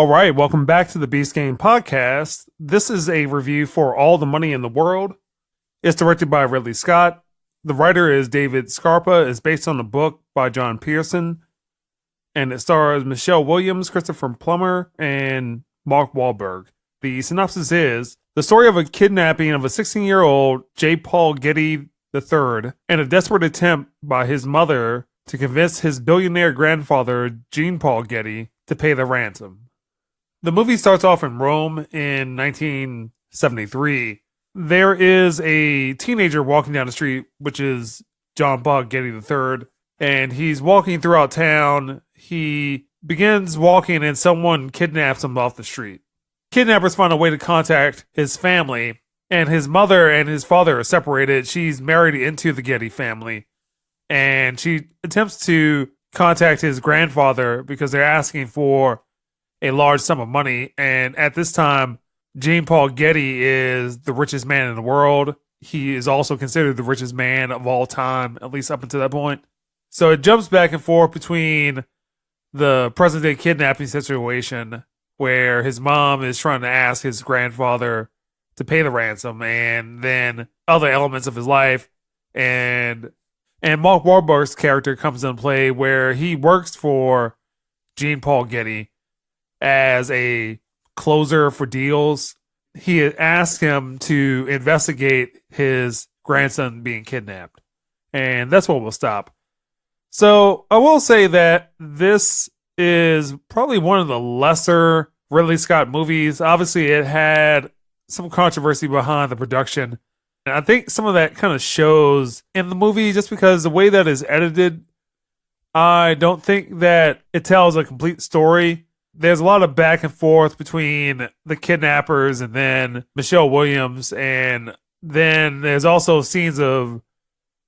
All right, welcome back to the Beast Game Podcast. This is a review for All the Money in the World. It's directed by Ridley Scott. The writer is David Scarpa. It's based on a book by John Pearson. And it stars Michelle Williams, Christopher Plummer, and Mark Wahlberg. The synopsis is the story of a kidnapping of a 16-year-old J. Paul Getty III and a desperate attempt by his mother to convince his billionaire grandfather, Jean Paul Getty, to pay the ransom. The movie starts off in Rome in 1973. There is a teenager walking down the street, which is John Paul Getty III, and he's walking throughout town. He begins walking and someone kidnaps him off the street. Kidnappers find a way to contact his family, and his mother and his father are separated. She's married into the Getty family, and she attempts to contact his grandfather because they're asking for a large sum of money. And at this time, Jean Paul Getty is the richest man in the world. He is also considered the richest man of all time, at least up until that point. So it jumps back and forth between the present day kidnapping situation where his mom is trying to ask his grandfather to pay the ransom, and then other elements of his life. And Mark Wahlberg's character comes into play where he works for Jean Paul Getty as a closer for deals. He had asked him to investigate his grandson being kidnapped. And that's where we'll stop. So I will say that this is probably one of the lesser Ridley Scott movies. Obviously, it had some controversy behind the production. And I think some of that kind of shows in the movie just because the way that is edited, I don't think that it tells a complete story. There's a lot of back and forth between the kidnappers and then Michelle Williams. And then there's also scenes of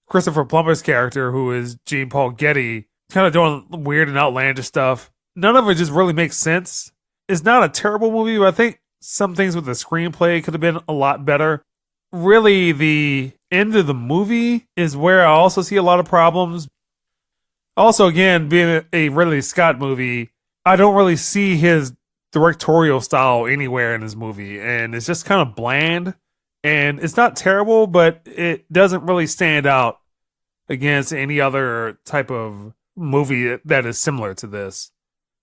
Christopher Plummer's character, who is Jean Paul Getty, kind of doing weird and outlandish stuff. None of it just really makes sense. It's not a terrible movie, but I think some things with the screenplay could have been a lot better. Really, the end of the movie is where I also see a lot of problems. Also, again, being a Ridley Scott movie, I don't really see his directorial style anywhere in his movie, and it's just kind of bland. And it's not terrible, but it doesn't really stand out against any other type of movie that is similar to this.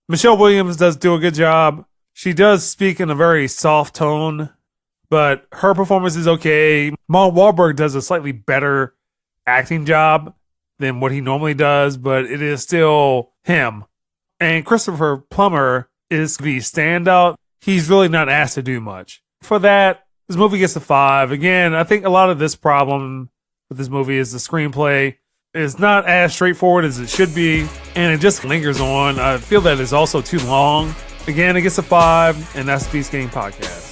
Michelle Williams does do a good job. She does speak in a very soft tone, but her performance is okay. Mark Wahlberg does a slightly better acting job than what he normally does, but it is still him. And Christopher Plummer is the standout. He's really not asked to do much. For that, this movie gets a 5. Again, I think a lot of this problem with this movie is the screenplay. It's not as straightforward as it should be, and it just lingers on. I feel that it's also too long. Again, it gets a 5, and that's the Beast Game Podcast.